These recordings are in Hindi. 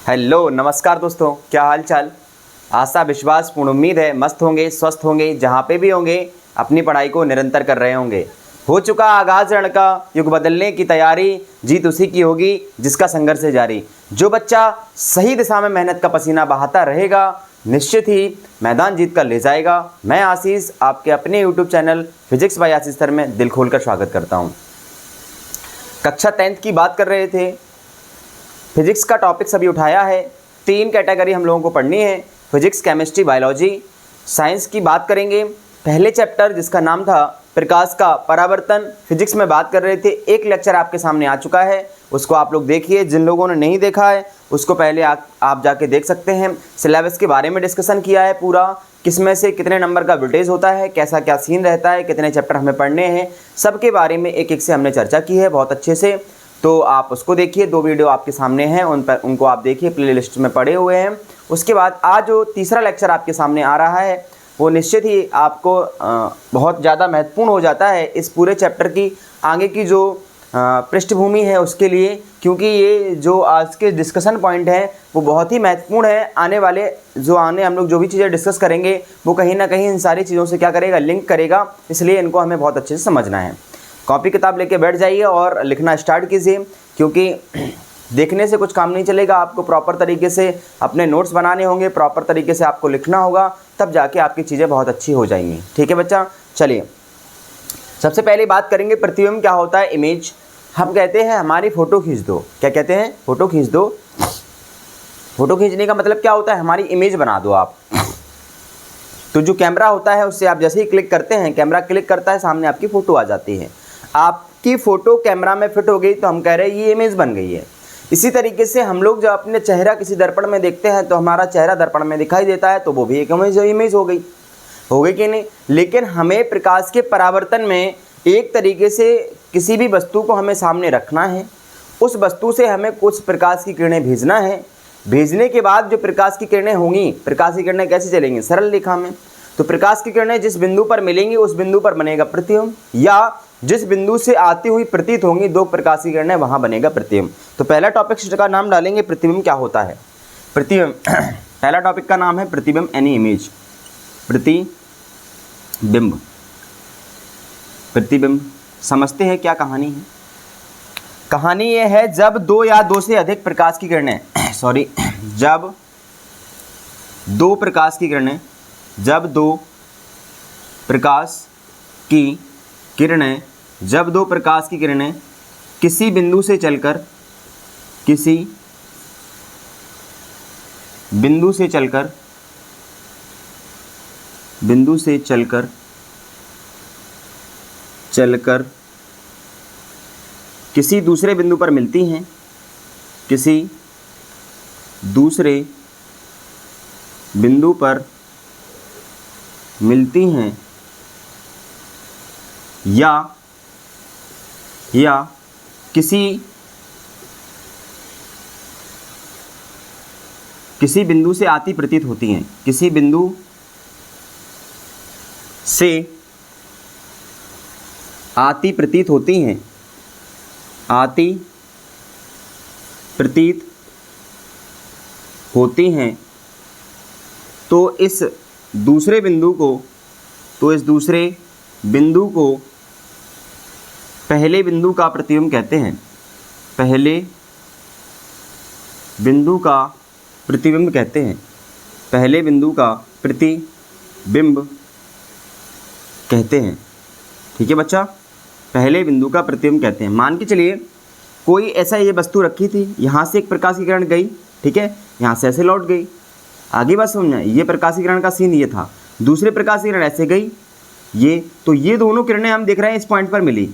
हेलो नमस्कार दोस्तों, क्या हाल चाल। आशा विश्वास पूर्ण उम्मीद है मस्त होंगे, स्वस्थ होंगे, जहाँ पे भी होंगे अपनी पढ़ाई को निरंतर कर रहे होंगे। हो चुका आगाज रण का, युग बदलने की तैयारी, जीत उसी की होगी जिसका संघर्ष है जारी। जो बच्चा सही दिशा में मेहनत का पसीना बहाता रहेगा, निश्चित ही मैदान जीत कर ले जाएगा। मैं आशीष आपके अपने यूट्यूब चैनल फिजिक्स बाय आशीष सर में दिल खोलकर स्वागत करता हूँ। कक्षा 10th की बात कर रहे थे। फिजिक्स का टॉपिक सभी उठाया है। 3 कैटेगरी हम लोगों को पढ़नी है, फिजिक्स, केमिस्ट्री, बायोलॉजी। साइंस की बात करेंगे। पहले चैप्टर जिसका नाम था प्रकाश का परावर्तन, फिजिक्स में बात कर रहे थे। एक लेक्चर आपके सामने आ चुका है, उसको आप लोग देखिए। जिन लोगों ने नहीं देखा है उसको पहले आप जाके देख सकते हैं। सिलेबस के बारे में डिस्कशन किया है पूरा, किसमें से कितने नंबर का वेटेज होता है, कैसा क्या सीन रहता है, कितने चैप्टर हमें पढ़ने हैं, सबके बारे में एक एक से हमने चर्चा की है बहुत अच्छे से। तो आप उसको देखिए, 2 वीडियो आपके सामने हैं, उनको आप देखिए, प्लेलिस्ट में पड़े हुए हैं। उसके बाद आज जो तीसरा लेक्चर आपके सामने आ रहा है वो निश्चित ही आपको बहुत ज़्यादा महत्वपूर्ण हो जाता है इस पूरे चैप्टर की आगे की जो पृष्ठभूमि है उसके लिए, क्योंकि ये जो आज के डिस्कशन पॉइंट हैं वो बहुत ही महत्वपूर्ण है। आने हम लोग जो भी चीज़ें डिस्कस करेंगे वो कहीं ना कहीं इन सारी चीज़ों से क्या करेगा, लिंक करेगा, इसलिए इनको हमें बहुत अच्छे से समझना है। कॉपी किताब लेके बैठ जाइए और लिखना स्टार्ट कीजिए, क्योंकि देखने से कुछ काम नहीं चलेगा। आपको प्रॉपर तरीके से अपने नोट्स बनाने होंगे, प्रॉपर तरीके से आपको लिखना होगा, तब जाके आपकी चीज़ें बहुत अच्छी हो जाएंगी। ठीक है बच्चा, चलिए सबसे पहले बात करेंगे प्रतिबिंब क्या होता है। इमेज, हम कहते हैं हमारी फ़ोटो खींच दो। क्या कहते हैं? फ़ोटो खींच दो। फ़ोटो खींचने का मतलब क्या होता है? हमारी इमेज बना दो आप। तो जो कैमरा होता है उससे आप जैसे ही क्लिक करते हैं, कैमरा क्लिक करता है, सामने आपकी फ़ोटो आ जाती है। आपकी फ़ोटो कैमरा में फिट हो गई तो हम कह रहे हैं ये इमेज बन गई है। इसी तरीके से हम लोग जब अपने चेहरा किसी दर्पण में देखते हैं तो हमारा चेहरा दर्पण में दिखाई देता है, तो वो भी एक इमेज हो गई कि नहीं। लेकिन हमें प्रकाश के परावर्तन में एक तरीके से किसी भी वस्तु को हमें सामने रखना है, उस वस्तु से हमें कुछ प्रकाश की किरणें भेजना है। भेजने के बाद जो प्रकाश की किरणें होंगी, प्रकाश की किरणें कैसे चलेंगी? सरल रेखा में। तो प्रकाश की किरणें जिस बिंदु पर मिलेंगी उस बिंदु पर बनेगा प्रतिबिंब, या जिस बिंदु से आती हुई प्रतीत होंगी 2 प्रकाश की किरणें, वहां बनेगा प्रतिबिंब। तो पहला टॉपिक का नाम डालेंगे प्रतिबिंब क्या होता है। प्रतिबिंब पहला टॉपिक का नाम है प्रतिबिंब यानी इमेज। प्रतिबिंब, प्रतिबिंब समझते हैं क्या कहानी है। कहानी ये है, जब 2 या 2 से अधिक प्रकाश की किरणें जब 2 प्रकाश की किरणें जब 2 प्रकाश की किरणें किसी बिंदु से चलकर किसी दूसरे बिंदु पर मिलती हैं, या किसी बिंदु से आती प्रतीत होती हैं, किसी बिंदु से आती प्रतीत होती हैं, तो इस दूसरे बिंदु को पहले बिंदु का प्रतिबिंब कहते हैं। पहले बिंदु का प्रतिबिंब कहते हैं। ठीक है बच्चा, पहले बिंदु का प्रतिबिंब कहते हैं। मान के चलिए कोई ऐसा ये वस्तु रखी थी, यहाँ से एक प्रकाश की किरण गई, ठीक है, यहाँ से ऐसे लौट गई। आगे बात समझना, ये प्रकाश की किरण का सीन ये था, दूसरे प्रकाश की किरण ऐसे गई, ये दोनों किरणें हम देख रहे हैं इस पॉइंट पर मिली,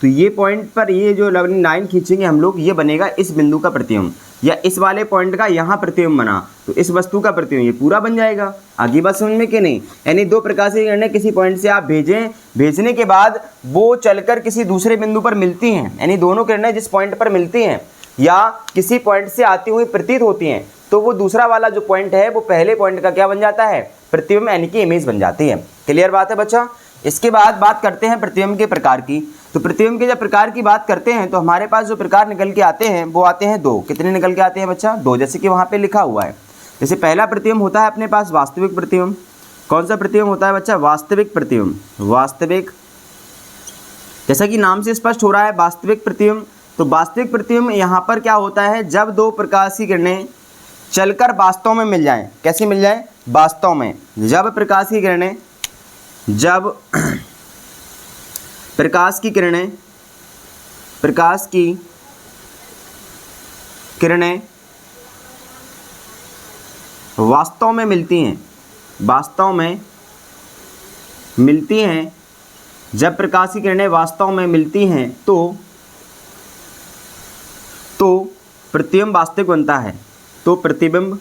तो ये पॉइंट पर ये जो लाइन खींचेंगे हम लोग, ये बनेगा इस बिंदु का प्रतिबिंब, या इस वाले पॉइंट का यहाँ प्रतिबिंब बना तो इस वस्तु का प्रतिबिंब ये पूरा बन जाएगा। आगे बात समझ में कि नहीं। यानी 2 प्रकाश की किरणें किसी पॉइंट से आप भेजने के बाद वो चलकर किसी दूसरे बिंदु पर मिलती हैं, यानी दोनों किरणें जिस पॉइंट पर मिलती हैं या किसी पॉइंट से आती हुई प्रतीत होती हैं, तो वो दूसरा वाला जो पॉइंट है वो पहले पॉइंट का क्या बन जाता है? प्रतिबिंब यानी कि इमेज बन जाती है। क्लियर बात है बच्चा। इसके बाद बात करते हैं प्रतिबिंब के प्रकार की। तो प्रतिबिंब के जब प्रकार की बात करते हैं तो हमारे पास जो प्रकार निकल के आते हैं वो आते हैं दो। कितने निकल के आते हैं बच्चा? दो, जैसे कि वहाँ पे लिखा हुआ है। जैसे पहला प्रतिबिंब होता है अपने पास वास्तविक प्रतिबिंब। कौन सा प्रतिबिंब होता है बच्चा? वास्तविक प्रतिबिंब। वास्तविक, जैसा कि नाम से स्पष्ट हो रहा है वास्तविक प्रतिबिंब। तो वास्तविक प्रतिबिंब यहाँ पर क्या होता है? जब दो प्रकाश की किरणें चलकर वास्तव में मिल जाएं। कैसे मिल जाएं? वास्तव में। जब प्रकाश की किरणें वास्तव में मिलती हैं, जब प्रकाश की किरणें वास्तव में मिलती हैं तो प्रतिबिंब वास्तविक बनता है। तो प्रतिबिंब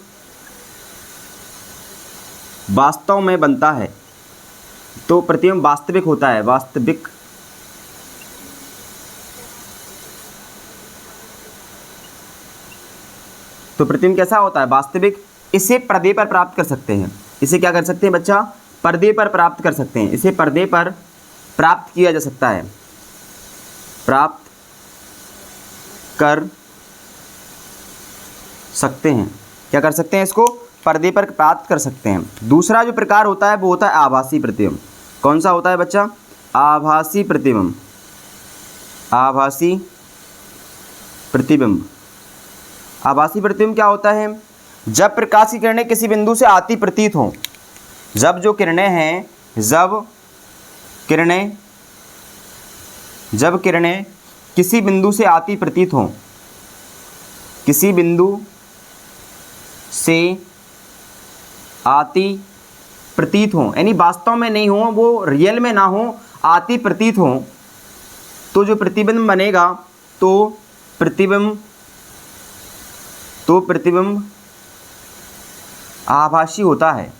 वास्तव में बनता है तो प्रतिबिंब वास्तविक होता है। वास्तविक। तो प्रतिबिंब कैसा होता है? वास्तविक। इसे पर्दे पर प्राप्त कर सकते हैं। इसे क्या कर सकते हैं बच्चा? पर्दे पर प्राप्त कर सकते हैं। इसे पर्दे पर प्राप्त किया जा सकता है। प्राप्त कर सकते हैं। क्या कर सकते हैं? इसको पर्दे पर प्राप्त कर सकते हैं। दूसरा जो प्रकार होता है वो होता है आभासी प्रतिबिंब। कौन सा होता है बच्चा? आभासी प्रतिबिंब। आभासी प्रतिबिंब। आभासी प्रतिबिंब क्या होता है? जब प्रकाश की किरणें किसी बिंदु से आती प्रतीत हों, जब किरणें किसी बिंदु से आती प्रतीत हों, किसी बिंदु से आती प्रतीत हों, यानी वास्तव में नहीं हो, वो रियल में ना हो, आती प्रतीत हों, तो जो प्रतिबिंब बनेगा तो प्रतिबिंब आभासी होता है।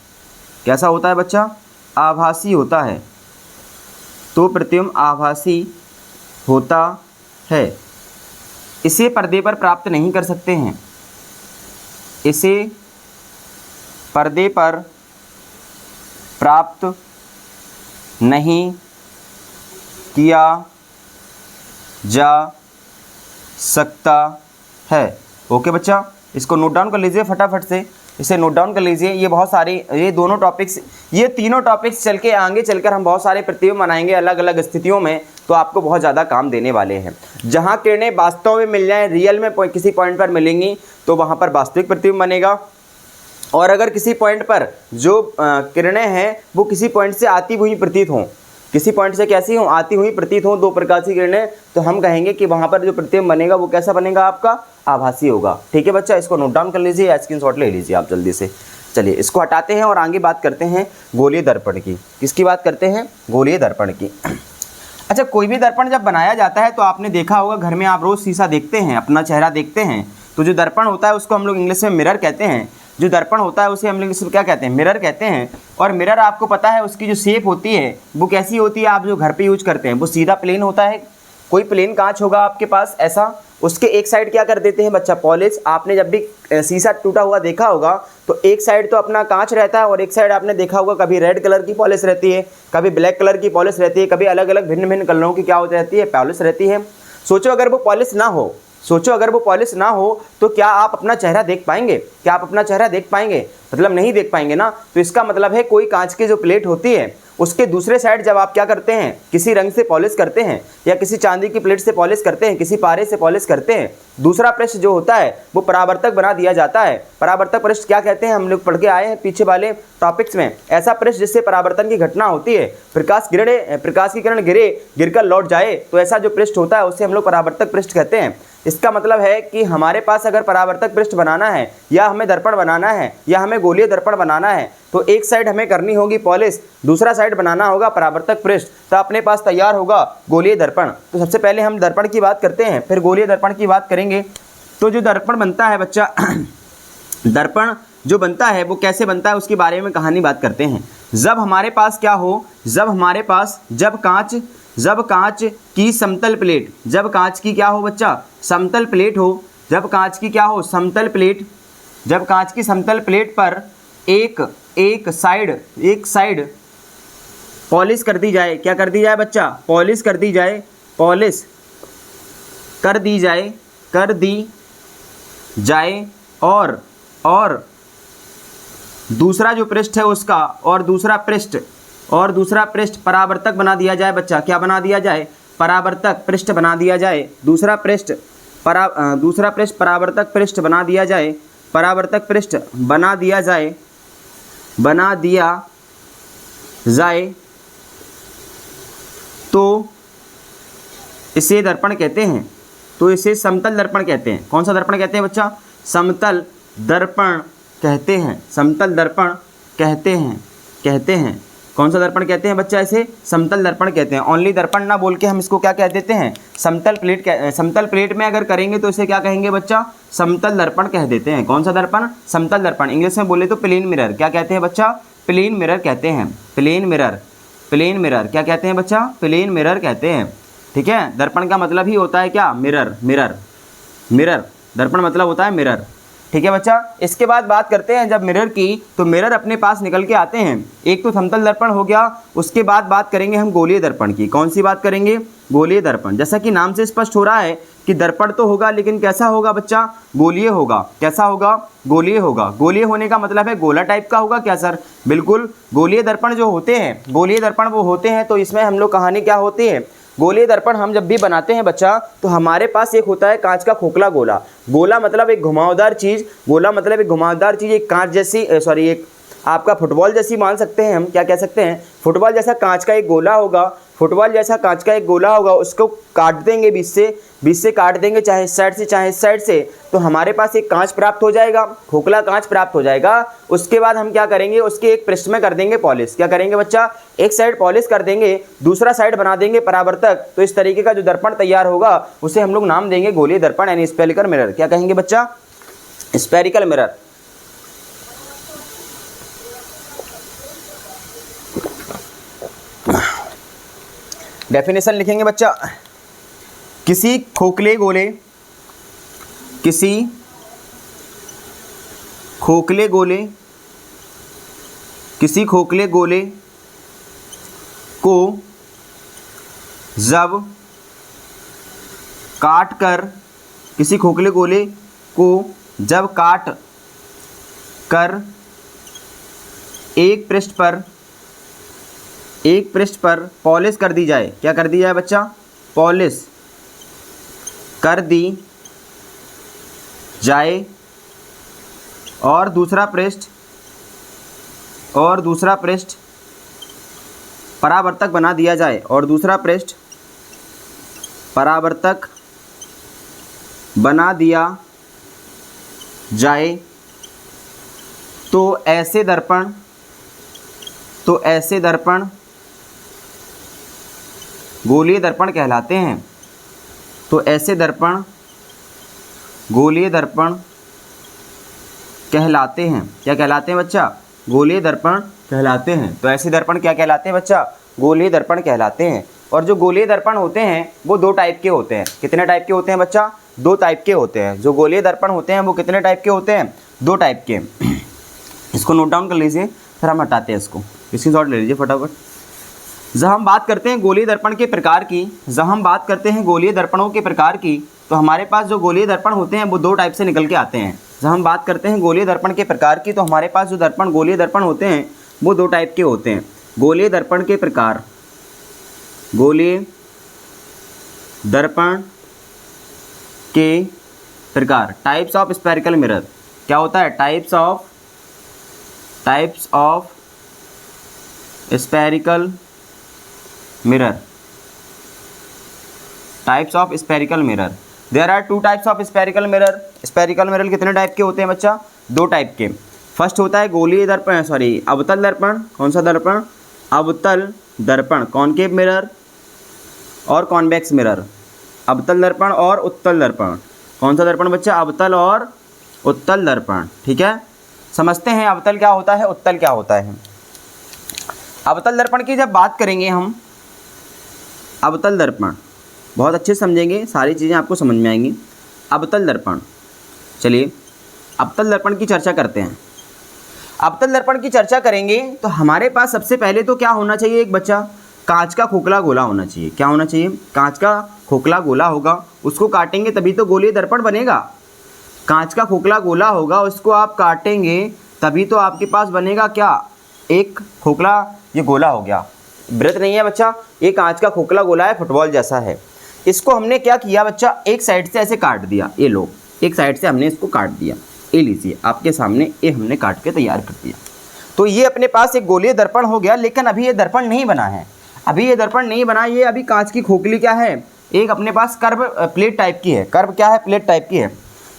कैसा होता है बच्चा? आभासी होता है। तो प्रतिबिंब आभासी होता है। इसे पर्दे पर प्राप्त नहीं कर सकते हैं। इसे पर्दे पर प्राप्त नहीं किया जा सकता है। ओके बच्चा, इसको नोट डाउन कर लीजिए फटाफट से। इसे नोट डाउन कर लीजिए। ये बहुत सारी, ये तीनों टॉपिक्स चल के आगे चलकर हम बहुत सारे प्रतिबिंब बनाएंगे अलग अलग स्थितियों में, तो आपको बहुत ज़्यादा काम देने वाले हैं। जहाँ किरणें वास्तव में मिल जाएं, रियल में किसी पॉइंट पर मिलेंगी, तो वहाँ पर वास्तविक प्रतिबिंब बनेगा। और अगर किसी पॉइंट पर जो किरणें हैं वो किसी पॉइंट से आती हुई प्रतीत हों, किसी पॉइंट से कैसी हों? आती हुई प्रतीत हों, दो प्रकाश की किरणें, तो हम कहेंगे कि वहाँ पर जो प्रतिबिंब बनेगा वो कैसा बनेगा? आपका आभासी होगा। ठीक है बच्चा, इसको नोट डाउन कर लीजिए या स्क्रीनशॉट ले लीजिए आप जल्दी से। चलिए इसको हटाते हैं और आगे बात करते हैं गोलीय दर्पण की। किसकी बात करते हैं? गोलीय दर्पण की। अच्छा, कोई भी दर्पण जब बनाया जाता है तो आपने देखा होगा, घर में आप रोज़ शीशा देखते हैं, अपना चेहरा देखते हैं, तो जो दर्पण होता है उसको हम लोग इंग्लिश में मिरर कहते हैं। जो दर्पण होता है उसे हम लोग क्या कहते हैं? मिरर कहते हैं। और मिरर आपको पता है उसकी जो शेप होती है वो कैसी होती है? आप जो घर पे यूज करते हैं वो सीधा प्लेन होता है। कोई प्लेन कांच होगा आपके पास ऐसा, उसके एक साइड क्या कर देते हैं बच्चा? पॉलिश। आपने जब भी शीशा टूटा हुआ देखा होगा तो एक साइड तो अपना कांच रहता है और एक साइड आपने देखा होगा कभी रेड कलर की पॉलिश रहती है, कभी ब्लैक कलर की पॉलिश रहती है, कभी अलग अलग भिन्न भिन्न कलरों की क्या होती रहती है? पॉलिश रहती है। सोचो अगर वो पॉलिश ना हो तो क्या आप अपना चेहरा देख पाएंगे? क्या आप अपना चेहरा देख पाएंगे? मतलब नहीं देख पाएंगे ना। तो इसका मतलब है कोई कांच की जो प्लेट होती है उसके दूसरे साइड जब आप क्या करते हैं? किसी रंग से पॉलिश करते हैं या किसी चांदी की प्लेट से पॉलिश करते हैं, किसी पारे से पॉलिश करते हैं, दूसरा पृष्ठ जो होता है वो परावर्तक बना दिया जाता है। परावर्तक पृष्ठ क्या कहते हैं? हम लोग पढ़ के आए हैं पीछे वाले टॉपिक्स में। ऐसा पृष्ठ जिससे परावर्तन की घटना होती है, प्रकाश की किरण गिरकर लौट जाए, तो ऐसा जो पृष्ठ होता है उसे हम लोग परावर्तक पृष्ठ कहते हैं। इसका मतलब है कि हमारे पास अगर परावर्तक पृष्ठ बनाना है या हमें दर्पण बनाना है या हमें गोलीय दर्पण बनाना है तो एक साइड हमें करनी होगी पॉलिश, दूसरा साइड बनाना होगा परावर्तक पृष्ठ, तो अपने पास तैयार होगा गोलीय दर्पण। तो सबसे पहले हम दर्पण की बात करते हैं, फिर गोलीय दर्पण की बात करेंगे। तो जो दर्पण बनता है बच्चा दर्पण जो बनता है वो कैसे बनता है उसके बारे में कहानी बात करते हैं। जब हमारे पास क्या हो, जब कांच की समतल प्लेट, जब कांच की क्या हो बच्चा? समतल प्लेट हो। जब कांच की क्या हो? समतल प्लेट। जब कांच की समतल प्लेट पर एक साइड पॉलिश कर दी जाए। क्या कर दी जाए बच्चा? पॉलिश कर दी जाए। पॉलिश कर दी जाए और दूसरा जो पृष्ठ है उसका और दूसरा पृष्ठ परावर्तक बना दिया जाए बच्चा। क्या बना दिया जाए? परावर्तक पृष्ठ बना दिया जाए। दूसरा पृष्ठ परावर्तक पृष्ठ बना दिया जाए। परावर्तक पृष्ठ बना दिया जाए तो इसे दर्पण कहते हैं। तो इसे समतल दर्पण कहते हैं। कौन सा दर्पण कहते हैं बच्चा? समतल दर्पण कहते हैं। समतल दर्पण कहते हैं। कौन सा दर्पण कहते हैं बच्चा? इसे समतल दर्पण कहते हैं। ओनली दर्पण ना बोल के हम इसको क्या कह देते हैं? समतल प्लेट में अगर करेंगे तो इसे क्या कहेंगे बच्चा? समतल दर्पण कह देते हैं। कौन सा दर्पण? समतल दर्पण। इंग्लिश में बोले तो प्लेन मिरर। क्या कहते हैं बच्चा? प्लेन मिरर कहते हैं। प्लेन मिरर क्या कहते हैं बच्चा? प्लेन मिरर कहते हैं। ठीक है, दर्पण का मतलब ही होता है क्या? मिरर। दर्पण मतलब होता है मिरर। ठीक है बच्चा। इसके बाद बात करते हैं जब मिरर की, तो मिरर अपने पास निकल के आते हैं। एक तो समतल दर्पण हो गया, उसके बाद बात करेंगे हम गोलीय दर्पण की। कौन सी बात करेंगे? गोलीय दर्पण। जैसा कि नाम से स्पष्ट हो रहा है कि दर्पण तो होगा, लेकिन कैसा होगा बच्चा? गोलीय होगा। कैसा होगा? गोलीय होगा। गोलीय होने का मतलब है गोला टाइप का होगा क्या सर? बिल्कुल। गोलीय दर्पण जो होते हैं, गोलीय दर्पण वो होते हैं, तो इसमें हम लोग कहानी क्या होती है? गोलीय दर्पण हम जब भी बनाते हैं बच्चा, तो हमारे पास एक होता है कांच का खोखला गोला। गोला मतलब एक घुमावदार चीज़। एक कांच जैसी एक आपका फुटबॉल जैसी मान सकते हैं हम। क्या कह सकते हैं? फुटबॉल जैसा कांच का एक गोला होगा। उसको काट देंगे बीच से काट देंगे, चाहे इस साइड से, तो हमारे पास एक कांच प्राप्त हो जाएगा, खोखला कांच प्राप्त हो जाएगा। उसके बाद हम क्या करेंगे? उसके एक पृष्ठ में कर देंगे पॉलिश। क्या करेंगे बच्चा? एक साइड पॉलिश कर देंगे, दूसरा साइड बना देंगे परावर्तक। तो इस तरीके का जो दर्पण तैयार होगा उसे हम लोग नाम देंगे गोलीय दर्पण, यानी स्फेरिकल मिरर। क्या कहेंगे बच्चा? Spherical mirror. डेफिनेशन लिखेंगे बच्चा। किसी खोखले गोले को जब काट कर एक पृष्ठ पर पॉलिश कर दी जाए। क्या कर दी जाए बच्चा? पॉलिश कर दी जाए और दूसरा पृष्ठ परावर्तक बना दिया जाए। तो ऐसे दर्पण गोलीय दर्पण कहलाते हैं। क्या कहलाते हैं बच्चा? गोलीय दर्पण कहलाते हैं। तो ऐसे दर्पण क्या कहलाते हैं बच्चा? गोलीय दर्पण कहलाते हैं। और जो गोलीय दर्पण होते हैं वो दो टाइप के होते हैं। कितने टाइप के होते हैं बच्चा? दो टाइप के होते हैं। जो गोलीय दर्पण होते हैं वो कितने टाइप के होते हैं? दो टाइप के। इसको नोट डाउन कर लीजिए, फिर हम हटाते हैं इसको। स्क्रीनशॉट ले लीजिए फटाफट। जब हम बात करते हैं गोलीय दर्पण के प्रकार की, तो हमारे पास जो गोलीय दर्पण होते हैं वो दो टाइप से निकल के आते हैं। जब हम बात करते हैं गोलीय दर्पण के प्रकार की, तो हमारे पास जो गोलीय दर्पण होते हैं वो दो टाइप के होते हैं। गोलीय दर्पण के प्रकार टाइप्स ऑफ स्फेरिकल मिरर। क्या होता है? Types of spherical mirror. There are two types of spherical mirror. Spherical mirror कितने टाइप के होते हैं बच्चा? दो टाइप के। फर्स्ट होता है गोलीय दर्पण अवतल दर्पण। कौन सा दर्पण? अवतल दर्पण। कॉनकेव मिरर और कॉन्वेक्स मिरर। अवतल दर्पण और उत्तल दर्पण। कौन सा दर्पण बच्चा? अवतल और उत्तल दर्पण। ठीक है, समझते हैं अवतल क्या होता है, उत्तल क्या होता है। अवतल दर्पण की जब बात करेंगे हम, अवतल दर्पण बहुत अच्छे से समझेंगे, सारी चीज़ें आपको समझ में आएंगी। अवतल दर्पण, चलिए अवतल दर्पण की चर्चा करते हैं। अवतल दर्पण की चर्चा करेंगे तो हमारे पास सबसे पहले तो क्या होना चाहिए एक बच्चा? कांच का खोखला गोला होना चाहिए। क्या होना चाहिए? कांच का खोखला गोला होगा, उसको काटेंगे तभी तो गोलीय दर्पण बनेगा। कांच का खोखला गोला होगा, उसको आप काटेंगे तभी तो आपके पास बनेगा क्या? एक खोखला, ये गोला हो गया। वृत्त नहीं है बच्चा, ये कांच का खोखला गोला है, फुटबॉल जैसा है। इसको हमने क्या किया बच्चा, एक साइड से ऐसे काट दिया। ये लो, एक साइड से हमने इसको काट दिया। ये लीजिए आपके सामने, ये हमने काट के तैयार कर दिया। तो ये अपने पास एक गोलीय दर्पण हो गया। लेकिन अभी ये दर्पण नहीं बना है, अभी ये दर्पण नहीं बना। ये अभी कांच की खोखली क्या है, एक अपने पास कर्व प्लेट टाइप की है। कर्व क्या है? प्लेट टाइप की है।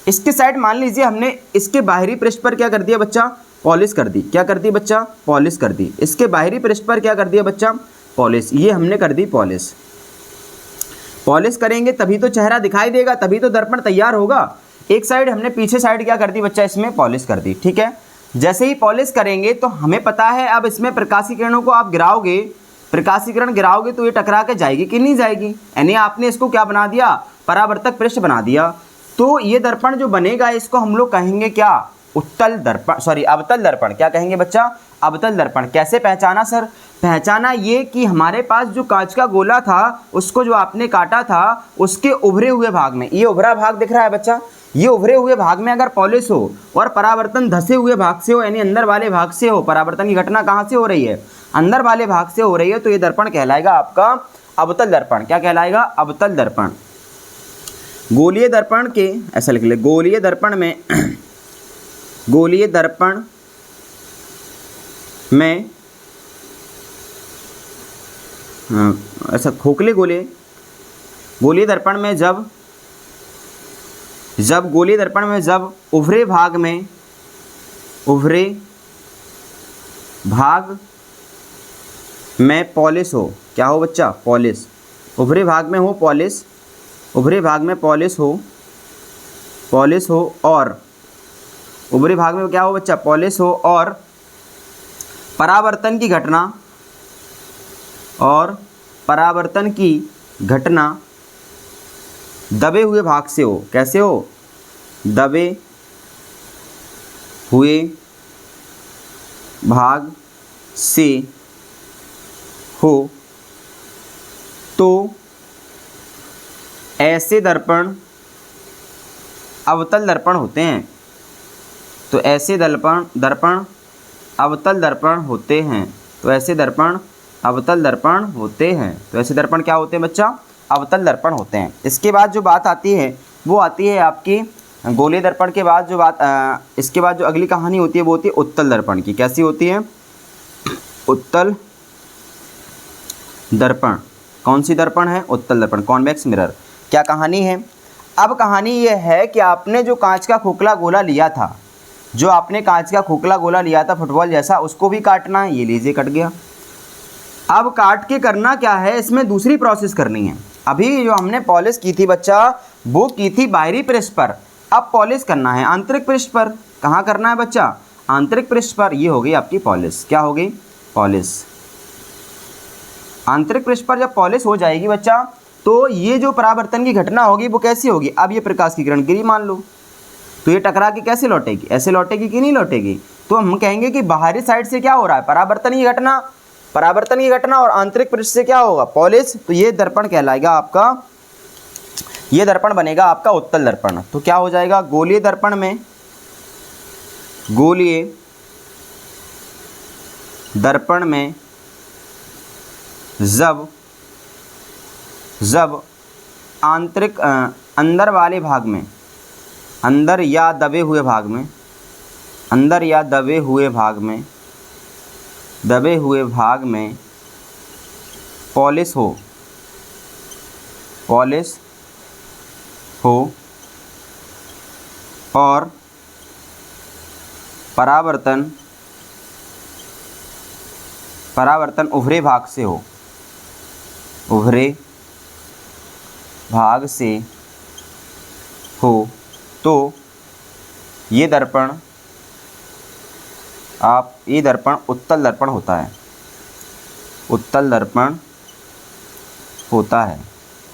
इसके साइड मान लीजिए हमने इसके बाहरी पृष्ठ पर क्या कर दिया बच्चा? पॉलिश कर दी। क्या कर दी बच्चा? पॉलिश कर दी। इसके बाहरी पृष्ठ पर क्या कर दिया बच्चा? पॉलिश। ये हमने कर दी पॉलिश। पॉलिश करेंगे तभी तो चेहरा दिखाई देगा, तभी तो दर्पण तैयार होगा। एक साइड हमने पीछे साइड क्या कर दी बच्चा? इसमें पॉलिश कर दी। ठीक है, जैसे ही पॉलिश करेंगे तो हमें पता है अब इसमें प्रकाशीय किरणों को आप गिराओगे, प्रकाशीय किरण गिराओगे तो ये टकरा के जाएगी कि नहीं जाएगी? यानी आपने इसको क्या बना दिया? परावर्तक पृष्ठ बना दिया। तो ये दर्पण जो बनेगा इसको हम लोग कहेंगे क्या? उत्तल दर्पण, सॉरी अवतल दर्पण। क्या कहेंगे बच्चा? अवतल दर्पण। कैसे पहचाना सर? पहचाना ये कि हमारे पास जो कांच का गोला था उसको जो आपने काटा था उसके उभरे हुए भाग में, ये उभरा भाग दिख रहा है बच्चा, ये उभरे हुए भाग में अगर पॉलिश हो और परावर्तन धसे हुए भाग से हो, यानी अंदर वाले भाग से हो, परावर्तन की घटना कहाँ से हो रही है? अंदर वाले भाग से हो रही है, तो ये दर्पण कहलाएगा आपका अवतल दर्पण। क्या कहलाएगा? अवतल दर्पण। गोलीय दर्पण के, ऐसा लिख ले, गोलीय दर्पण में गोलीय दर्पण में ऐसा खोखले गोले, गोलीय दर्पण में जब गोलीय दर्पण में जब उभरे भाग में पॉलिश हो, क्या हो बच्चा? पॉलिश। उभरे भाग में हो पॉलिश, उभरे भाग में पॉलिश हो और उभरे भाग में क्या हो बच्चा? पॉलिश हो और परावर्तन की घटना दबे हुए भाग से हो। कैसे हो? दबे हुए भाग से हो, तो ऐसे दर्पण अवतल दर्पण होते हैं। तो ऐसे दर्पण अवतल दर्पण होते हैं। तो ऐसे दर्पण अवतल दर्पण होते हैं। तो ऐसे दर्पण क्या होते हैं बच्चा? अवतल दर्पण होते हैं। इसके बाद जो बात आती है वो आती है आपकी गोलीय दर्पण के बाद जो बात इसके बाद जो अगली कहानी होती है वो होती है उत्तल दर्पण की। कैसी होती है? उत्तल दर्पण। कौन सी दर्पण है? उत्तल दर्पण, कॉन्वेक्स मिरर। क्या कहानी है? अब कहानी ये है कि आपने जो कांच का खोखला गोला लिया था, जो आपने कांच का खोखला गोला लिया था फुटबॉल जैसा, उसको भी काटना है। ये लीजिए कट गया। अब काट के करना क्या है? इसमें दूसरी प्रोसेस करनी है। अभी जो हमने पॉलिश की थी बच्चा, वो की थी बाहरी पृष्ठ पर। अब पॉलिश करना है आंतरिक पृष्ठ पर। कहाँ करना है बच्चा? आंतरिक पृष्ठ पर। ये हो गई आपकी पॉलिश। क्या हो गई? पॉलिश। आंतरिक पृष्ठ पर जब पॉलिश हो जाएगी बच्चा, तो ये जो परावर्तन की घटना होगी वो कैसी होगी? अब ये प्रकाश की किरण गिरी मान लो, तो ये टकरा के कैसे लौटेगी? ऐसे लौटेगी कि नहीं लौटेगी? तो हम कहेंगे कि बाहरी साइड से क्या हो रहा है? परावर्तन की घटना और आंतरिक पृष्ठ से क्या होगा? पॉलिश। तो ये दर्पण कहलाएगा आपका, ये दर्पण बनेगा आपका उत्तल दर्पण। तो क्या हो जाएगा? गोलीय दर्पण में, गोलीय दर्पण में जब आंतरिक अंदर वाले भाग में, अंदर या दबे हुए भाग में पॉलिश हो और परावर्तन उभरे भाग से हो, तो ये दर्पण उत्तल दर्पण होता है। उत्तल दर्पण होता है।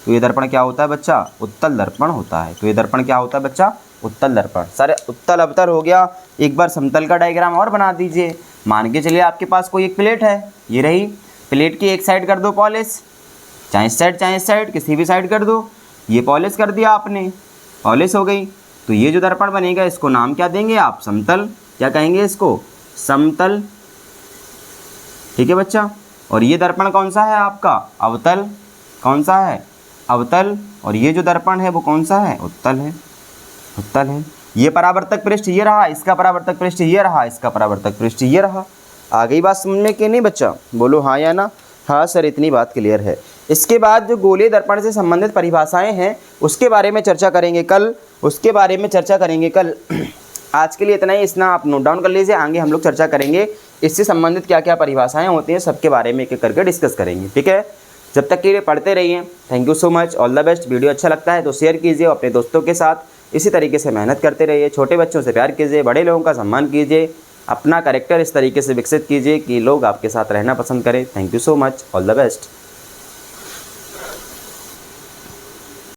तो ये दर्पण क्या होता है बच्चा? उत्तल दर्पण होता है। तो ये दर्पण क्या होता है बच्चा? उत्तल दर्पण। सारे उत्तल अवतल हो गया। एक बार समतल का डायग्राम और बना दीजिए। मान के चलिए आपके पास कोई एक प्लेट है, ये रही। प्लेट की एक साइड कर दो पॉलिश, चाहे इस साइड किसी भी साइड कर दो। ये पॉलिश कर दिया आपने, पॉलिश हो गई। तो ये जो दर्पण बनेगा इसको नाम क्या देंगे आप? समतल। क्या कहेंगे इसको? समतल। ठीक है बच्चा। और ये दर्पण कौन सा है आपका? अवतल। कौन सा है? अवतल। और ये जो दर्पण है वो कौन सा है? उत्तल है। उत्तल है। ये परावर्तक पृष्ठ ये रहा, इसका परावर्तक पृष्ठ ये रहा, इसका परावर्तक पृष्ठ ये रहा। आ गई बात समझ में कि नहीं बच्चा? बोलो हाँ या ना। हाँ सर, इतनी बात क्लियर है। इसके बाद जो गोलीय दर्पण से संबंधित परिभाषाएं हैं उसके बारे में चर्चा करेंगे कल, उसके बारे में चर्चा करेंगे कल। आज के लिए इतना ही, इतना आप नोट डाउन कर लीजिए। आगे हम लोग चर्चा करेंगे इससे संबंधित क्या क्या परिभाषाएं होती हैं, सबके बारे में एक एक करके डिस्कस करेंगे। ठीक है, जब तक के लिए पढ़ते रहिए। Thank you so much, all the best. Video अच्छा लगता है तो शेयर कीजिए अपने दोस्तों के साथ। इसी तरीके से मेहनत करते रहिए, छोटे बच्चों से प्यार कीजिए, बड़े लोगों का सम्मान कीजिए, अपना कैरेक्टर इस तरीके से विकसित कीजिए कि लोग आपके साथ रहना पसंद करें। Thank you so much, all the best.